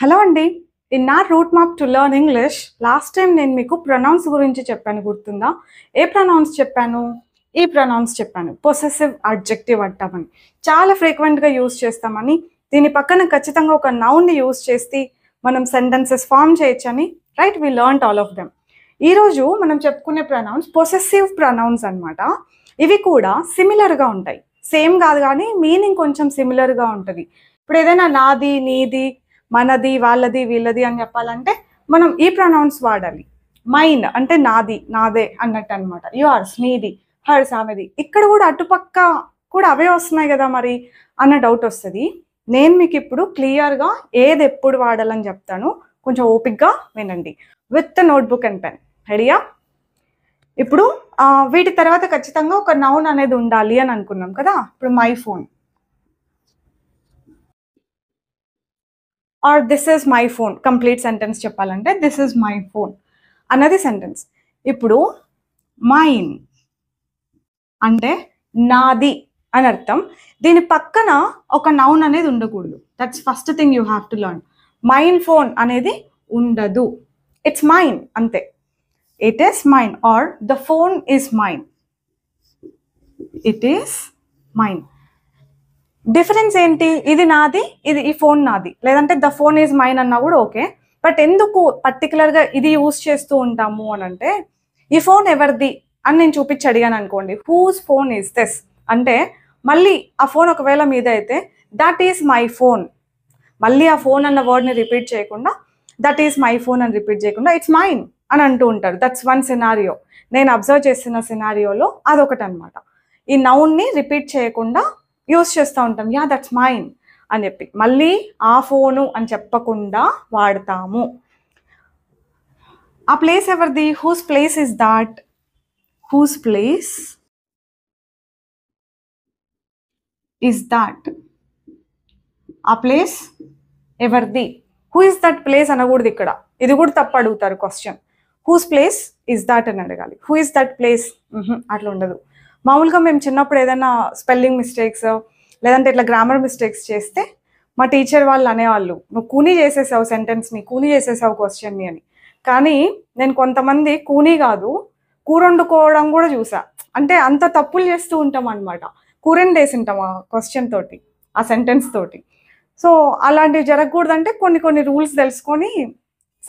Hello అండి. In నా route map to learn English last time నేను మీకు ప్రొనౌన్స్ గురించి చెప్పాను గుర్తుందా? ఏ ప్రొనౌన్స్ చెప్పాను? ఈ ప్రొనౌన్స్ చెప్పాను. పొసెసివ్ అడ్జెక్టివ్ అంటామని. చాలా ఫ్రీక్వెంట్‌గా యూజ్ చేస్తామని, దీని పక్కన ఖచ్చితంగా ఒక నౌన్‌ని యూజ్ చేసి మనం సెంటెన్సెస్ ఫార్మ్ చేయొచ్చని right we learned all of them. ఈరోజు మనం చెప్పుకునే ప్రొనౌన్స్ పొసెసివ్ ప్రొనౌన్స్ అన్నమాట. ఇవి కూడా సిమిలర్‌గా ఉంటాయి. సేమ్ కాదు కానీ మీనింగ్ కొంచెం సిమిలర్‌గా ఉంటది. ఇప్పుడు ఏదైనా నాది, నీది, మనది, వాళ్ళది, వీళ్ళది అని చెప్పాలంటే మనం ఈ ప్రొనౌన్స్ వాడాలి. మైన్ అంటే నాది, నాదే అన్నట్టు అనమాట. యువర్స్ నీది, హర్స్ ఆమెది. ఇక్కడ కూడా అటుపక్క కూడా అవే వస్తున్నాయి కదా మరి అన్న డౌట్ వస్తుంది. నేను మీకు ఇప్పుడు క్లియర్గా ఏది ఎప్పుడు వాడాలని చెప్తాను. కొంచెం ఓపిక్గా వినండి. With notebook and pen. రెడీయా? ఇప్పుడు వీటి తర్వాత ఖచ్చితంగా ఒక నౌన్ అనేది ఉండాలి అని అనుకున్నాం కదా. ఇప్పుడు my phone are this is my phone. Complete sentence చెప్పాలంటే దిస్ ఈజ్ మై ఫోన్ అన్నది సెంటెన్స్. ఇప్పుడు మైన్ అంటే నాది అని అర్థం. దీని పక్కన ఒక నౌన్ అనేది ఉండకూడదు. That's first thing you have to learn. Mine phone అనేది ఉండదు. ఇట్స్ మైన్ అంతే. It is mine or the phone is mine. It is mine. Difference ఏంటి? ఇది నాది, ఇది ఈ ఫోన్ నాది, లేదంటే ద ఫోన్ ఈజ్ మైన్ అన్నా కూడా ఓకే. బట్ ఎందుకు పర్టికులర్గా ఇది యూజ్ చేస్తూ ఉంటాము అని అంటే, ఈ ఫోన్ ఎవరిది అని నేను చూపించి అడిగాను అనుకోండి, హూస్ ఫోన్ ఈజ్ దిస్ అంటే మళ్ళీ ఆ ఫోన్ ఒకవేళ మీద అయితే దట్ ఈస్ మై ఫోన్. మళ్ళీ ఆ ఫోన్ అన్న వర్డ్ని రిపీట్ చేయకుండా దట్ ఈస్ మై ఫోన్ అని రిపీట్ చేయకుండా ఇట్స్ మైన్ అని అంటూ ఉంటారు. That's one scenario. నేను అబ్జర్వ్ చేసిన సినారియోలో అదొకటి అనమాట. ఈ నౌన్ని రిపీట్ చేయకుండా యూస్ చేస్తూ ఉంటాం. యా దట్స్ మైన్ అని చెప్పి మళ్ళీ ఆ ఫోను అని చెప్పకుండా వాడతాము. ఆ ప్లేస్ ఎవరిది? Whose place is that? Whose place is that? ఆ ప్లేస్ ఎవరిది? హూ ఇస్ దట్ ప్లేస్ అనకూడదు ఇక్కడ. ఇది కూడా తప్పు అడుగుతారు question. Whose place is that అని అడగాలి. హూ ఇస్ దట్ ప్లేస్ అట్లా ఉండదు. మామూలుగా మేము చిన్నప్పుడు ఏదైనా స్పెల్లింగ్ మిస్టేక్స్ లేదంటే ఇట్లా గ్రామర్ మిస్టేక్స్ చేస్తే మా టీచర్ వాళ్ళు అనేవాళ్ళు, నువ్వు కూనీ చేసేసావు సెంటెన్స్ని, కూనీ చేసేసావు క్వశ్చన్ని అని. కానీ నేను కొంతమంది కూనీ కాదు కూర వండుకోవడం కూడా చూసా. అంటే అంత తప్పులు చేస్తూ ఉంటాం అనమాట. కూరని వేసి ఉంటాం ఆ క్వశ్చన్ తోటి, ఆ సెంటెన్స్ తోటి. సో అలాంటివి జరగకూడదంటే కొన్ని రూల్స్ తెలుసుకొని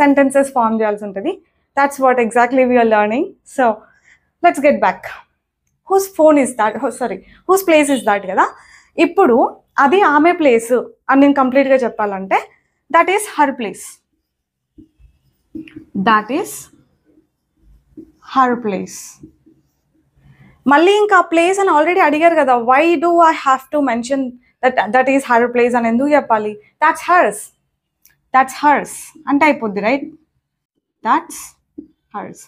సెంటెన్సెస్ ఫార్మ్ చేయాల్సి ఉంటుంది. That's what exactly we're learning. So let's get back. Whose phone is that, sorry whose place is that కదా. ఇప్పుడు అది ఆమె ప్లేస్ అని నేను కంప్లీట్గా చెప్పాలంటే that is her place. That is her place. మళ్ళీ ఇంకా ప్లేస్ అని ఆల్రెడీ అడిగారు కదా, why do I have to mention that is her place అని ఎందుకు చెప్పాలి? That's hurts. దాట్స్ హర్స్ అంటే అయిపోద్ది రైట్. That's hurts.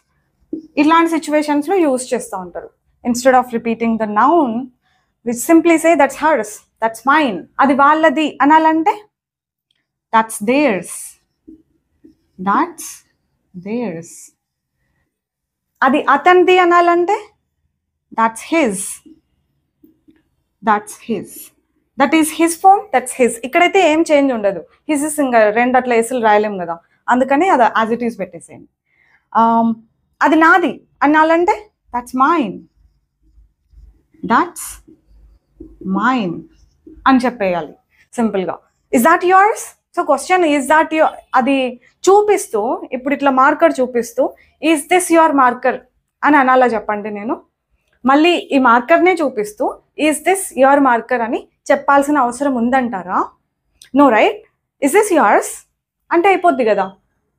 ఇట్లాంటి సిచ్యువేషన్స్లో యూజ్ చేస్తూ ఉంటారు. Instead of repeating the noun which simply say that's hers, that's mine. అది వాళ్ళది అనాలంటే దట్స్ దేర్స్. That's theirs. అది అతనిది అనాలంటే that's his. That's his. That is his phone, that's his. ఇక్కడైతే ఏం చేంజ్ ఉండదు. హిజ్ ఇస్ ఇంకా రెండు అట్లా ఎస్లు రాయలేం కదా, అందుకని అది యాజ్ ఇట్ ఈస్ పెట్టేసేయండి. అది నాది అనాలంటే దట్స్ మైన్. దట్స్ మైన్ అని చెప్పేయాలి సింపుల్గా. Is that yours? So question is that your అది చూపిస్తూ, ఇప్పుడు ఇట్లా మార్కర్ చూపిస్తూ ఈజ్ దిస్ యువర్ మార్కర్ అని అనాలా చెప్పండి. నేను మళ్ళీ ఈ మార్కర్నే చూపిస్తూ ఈజ్ దిస్ యువర్ మార్కర్ అని చెప్పాల్సిన అవసరం ఉందంటారా? No right. Is this yours అంటే అయిపోద్ది కదా.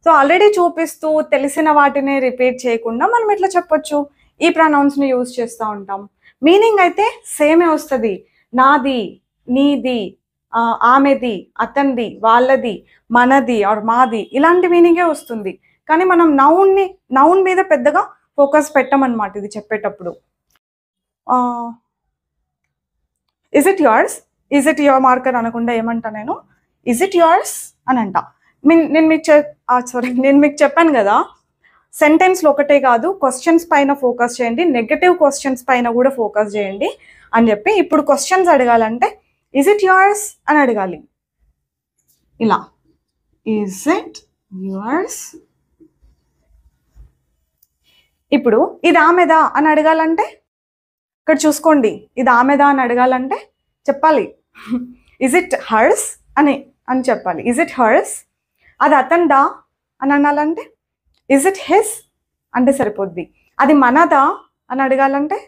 సో ఆల్రెడీ చూపిస్తూ తెలిసిన వాటిని రిపీట్ చేయకుండా మనం ఎట్లా చెప్పొచ్చు? ఈ ప్రొనౌన్స్ని యూజ్ చేస్తూ ఉంటాం. మీనింగ్ అయితే సేమే వస్తుంది. నాది, నీది, ఆమెది, అతనిది, వాళ్ళది, మనది ఆర్ మాది, ఇలాంటి మీనింగే వస్తుంది. కానీ మనం నౌన్ మీద పెద్దగా ఫోకస్ పెట్టమన్నమాట ఇది చెప్పేటప్పుడు. Is it yours, is it your marker అనకుండా ఏమంటా నేను, ఇజ్ ఇట్ యువర్స్ అని అంట. నేను మీకు చెప్పాను కదా, సెంటెన్స్లో ఒకటే కాదు క్వశ్చన్స్ పైన ఫోకస్ చేయండి, నెగటివ్ క్వశ్చన్స్ పైన కూడా ఫోకస్ చేయండి అని చెప్పి. ఇప్పుడు క్వశ్చన్స్ అడగాలంటే ఇజ్ ఇట్ యువర్స్ అని అడగాలి. ఇలా ఈజ్ ఇట్ యువర్స్? ఇప్పుడు ఇది ఆమెదా అని అడగాలంటే ఇక్కడ చూసుకోండి, ఇది ఆమెదా అని అడగాలంటే చెప్పాలి ఇజ్ ఇట్ హర్స్ అని చెప్పాలి. Is it hurts? అది అతనిదా అని అనాలంటే ఇజ్ ఇట్ హిస్ అంటే సరిపోద్ది. అది మనదా అని అడగాలంటే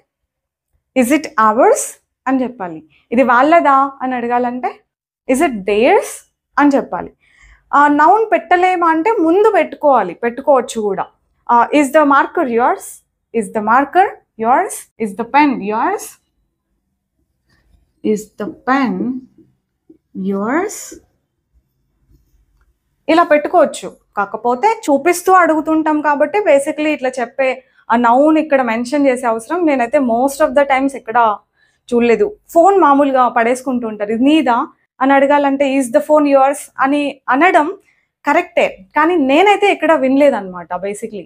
ఇజ్ ఇట్ అవర్స్ అని చెప్పాలి. ఇది వాళ్ళదా అని అడగాలంటే ఇజ్ ఇట్ దేర్స్ అని చెప్పాలి. నౌన్ పెట్టలేమా అంటే ముందు పెట్టుకోవచ్చు కూడా. Is the marker yours? Is the marker yours? Is the pen yours? Is the pen yours? ఇలా పెట్టుకోవచ్చు. కాకపోతే చూపిస్తూ అడుగుతుంటాం కాబట్టి బేసిక్లీ ఇట్లా చెప్పే ఆ నౌన్ ఇక్కడ మెన్షన్ చేసే అవసరం నేనైతే మోస్ట్ ఆఫ్ ద టైమ్స్ ఇక్కడ చూడలేదు. ఫోన్ మామూలుగా పడేసుకుంటుంటారు, ఇది నీదా అని అడగాలంటే ఈజ్ ద ఫోన్ యువర్స్ అని అనడం కరెక్టే, కానీ నేనైతే ఇక్కడ వినలేదన్నమాట. బేసిక్లీ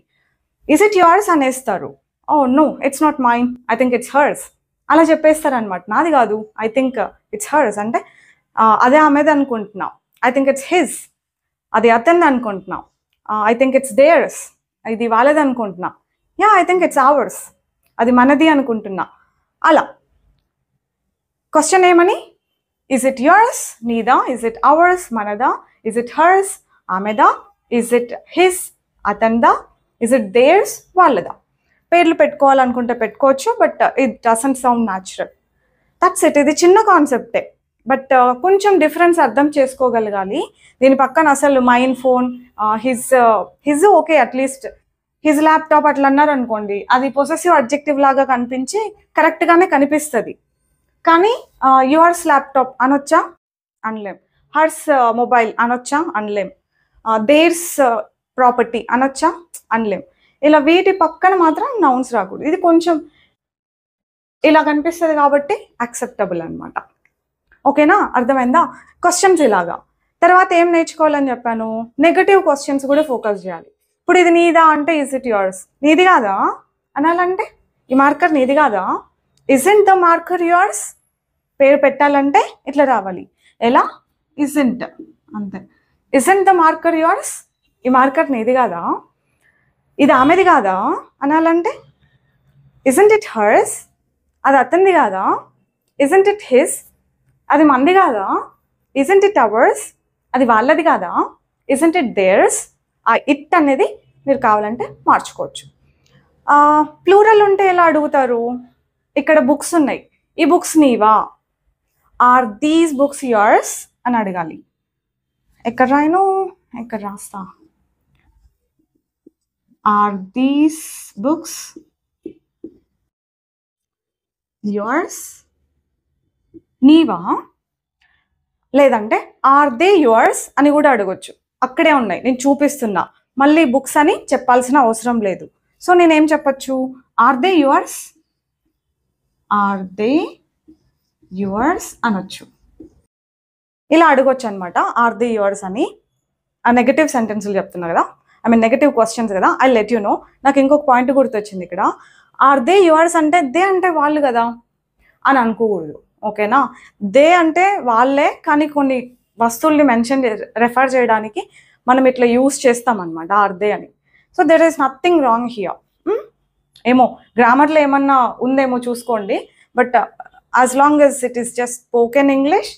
ఈజ్ ఇట్ యువర్స్ అనేస్తారు. Oh no it's not mine, I think it's hers అలా చెప్పేస్తారనమాట. నాది కాదు, ఐ థింక్ ఇట్స్ హర్స్ అంటే అదే ఆమెది అనుకుంటున్నా. ఐ థింక్ ఇట్స్ హిజ్, అది అతనిది అనుకుంటున్నా. ఐ థింక్ ఇట్స్ దేర్స్, ఇది వాళ్ళది అనుకుంటున్నా. Yeah I think it's ours, అది మనది అనుకుంటున్నా. అలా క్వశ్చన్ ఏమని? ఈజ్ ఇట్ యువర్స్ నీదా? ఈజ్ ఇట్ అవర్స్ మనదా? ఈజ్ ఇట్ హర్స్ ఆమెదా? ఈజ్ ఇట్ హిస్ అతనిదా? ఈజ్ ఇట్ దేర్స్ వాళ్ళదా? పేర్లు పెట్టుకోవాలనుకుంటే పెట్టుకోవచ్చు, but it doesn't sound natural. That's it. ఇది చిన్న కాన్సెప్టే, బట్ కొంచెం డిఫరెన్స్ అర్థం చేసుకోగలగాలి. దీని పక్కన అసలు mine phone, his okay, at least his laptop అట్లా అన్నారు అనుకోండి, అది పొసెసివ్ అడ్జెక్టివ్ లాగా కనిపించి కరెక్ట్గానే కనిపిస్తుంది. కానీ యువర్స్ ల్యాప్టాప్ అనొచ్చా? అనలేం. హర్స్ మొబైల్ అనొచ్చా? అనలేం. దేర్స్ ప్రాపర్టీ అనొచ్చా? అనలేం. ఇలా వీటి పక్కన మాత్రం నౌన్స్ రాకూడదు. ఇది కొంచెం ఇలా కనిపిస్తుంది కాబట్టి యాక్సెప్టబుల్ అనమాట. ఓకేనా? అర్థమైందా? క్వశ్చన్స్ ఇలాగా. తర్వాత ఏం నేర్చుకోవాలని చెప్పాను? నెగటివ్ క్వశ్చన్స్ కూడా ఫోకస్ చేయాలి. ఇప్పుడు ఇది నీదా అంటే ఇజ్ ఇట్ యువర్స్? నీది కాదా అనాలంటే ఈ మార్కర్ నీది కాదా? Isn't the marker yours? పేరు పెట్టాలంటే ఇట్లా రావాలి. ఎలా? ఇజంట్, అంతే. Isn't the marker yours? ఈ మార్కర్ నీది కాదా? ఇది ఆమెది కాదా అనాలంటే ఇజంట్ ఇట్ హర్స్? అది అతనిది కాదా? Isn't it his? అది మంది కాదా? Isn't it hours? అది వాళ్ళది కాదా? Isn't it there's? ఆ ఇట్ అనేది మీరు కావాలంటే మార్చుకోవచ్చు. ప్లూరల్ ఉంటే ఎలా అడుగుతారు? ఇక్కడ బుక్స్ ఉన్నాయి, ఈ బుక్స్ నీవా? ఆర్ దీస్ బుక్స్ యువర్స్ అని అడగాలి. ఎక్కడ రాయను, ఎక్కడ రాస్తా? Are these books yours? నీవా? లేదంటే ఆర్ దే యువర్స్ అని కూడా అడగొచ్చు. అక్కడే ఉన్నాయి, నేను చూపిస్తున్నా. మళ్ళీ బుక్స్ అని చెప్పాల్సిన అవసరం లేదు. సో నేనేం చెప్పచ్చు? Are they yours? Are they yours అనొచ్చు. ఇలా అడగొచ్చు అనమాట. ఆర్ దే యువర్స్ అని. ఆ నెగటివ్ సెంటెన్స్లు చెప్తున్నా కదా, ఐ మీన్ నెగటివ్ క్వశ్చన్స్ కదా, ఐ లెట్ యు నో. నాకు ఇంకొక పాయింట్ గుర్తొచ్చింది ఇక్కడ. ఆర్ దే యువర్స్ అంటే దే అంటే వాళ్ళు కదా అని అనుకోకూడదు. ఓకేనా? దే అంటే వాళ్ళే, కానీ కొన్ని వస్తువుల్ని రెఫర్ చేయడానికి మనం ఇట్లా యూస్ చేస్తాం అనమాట ఆర్ దే అని. So there is nothing wrong here. ఏమో గ్రామర్లో ఏమన్నా ఉందేమో చూసుకోండి, but as long as it is just spoken English,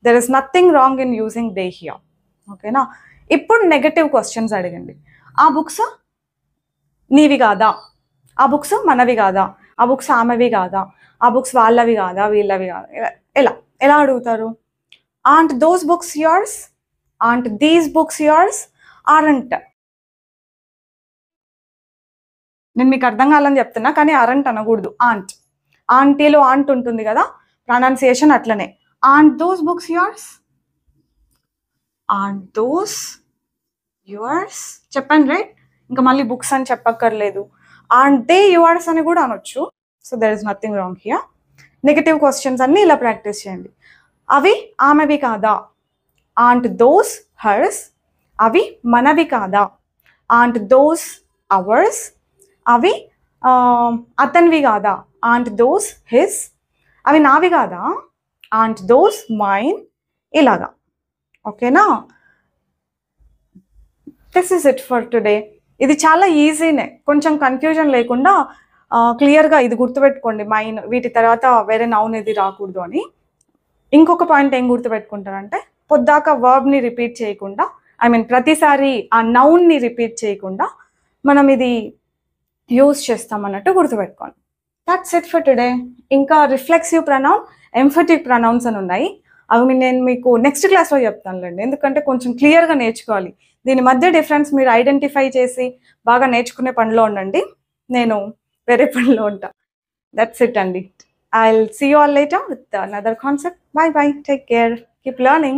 there is nothing wrong in using they here. ఓకేనా? ఇప్పుడు నెగటివ్ క్వశ్చన్స్ అడగండి. ఆ బుక్స్ నీవి కాదా? ఆ బుక్స్ మనవి కాదా? ఆ బుక్స్ ఆమెవి కాదా? ఆ బుక్స్ వాళ్ళవి కాదా? వీళ్ళవి కాదా? ఎలా ఎలా అడుగుతారు? Aren't those books yours? Aren't these books yours? Aren't. నేను మీకు అర్థం కావాలని చెప్తున్నా, కానీ అరంట్ అనకూడదు, ఆంట్. ఆంటీలో ఆంట్ ఉంటుంది కదా, ప్రొనౌన్సియేషన్ అట్లనే. Aren't those books yours? Aren't those yours చెప్పండి, రైట్? ఇంకా మళ్ళీ బుక్స్ అని చెప్పక్కర్లేదు. ఆంట్ దే యువర్స్ అని కూడా అనొచ్చు. So there is nothing wrong here. Negative questions అన్ని ఇలా ప్రాక్టీస్ చేయండి. అవి ఆమెవి కాదా? Aren't those hers? అవి మనవి కాదా? Aren't those ours? అవి అతనివి కాదా? Aren't those his? అవి నావి కాదా? Aren't those mine? ఇలాగా. ఓకేనా? This is it for today. ఇది చాలా ఈజీనే, కొంచెం కన్ఫ్యూజన్ లేకుండా క్లియర్గా ఇది గుర్తుపెట్టుకోండి. మైన్ వీటి తర్వాత వేరే నౌన్ ఇది రాకూడదు అని. ఇంకొక పాయింట్ ఏం గుర్తుపెట్టుకుంటారంటే పొద్దాక వర్బ్ని రిపీట్ చేయకుండా, ప్రతిసారి ఆ నౌన్ని రిపీట్ చేయకుండా మనం ఇది యూజ్ చేస్తాం అన్నట్టు గుర్తుపెట్టుకోండి. That's it for today. ఇంకా రిఫ్లెక్సివ్ ప్రొనౌన్, ఎంఫటిక్ ప్రొనౌన్స్ అని ఉన్నాయి. అవి నేను మీకు నెక్స్ట్ క్లాస్లో చెప్తానులేండి, ఎందుకంటే కొంచెం క్లియర్గా నేర్చుకోవాలి. దీని మధ్య డిఫరెన్స్ మీరు ఐడెంటిఫై చేసి బాగా నేర్చుకునే పనిలో ఉండండి. నేను వేరే పనిలో ఉంటా. దట్స్ ఇట్ అండి. I'll see you all later with another concept. Bye bye. Take care. Keep learning.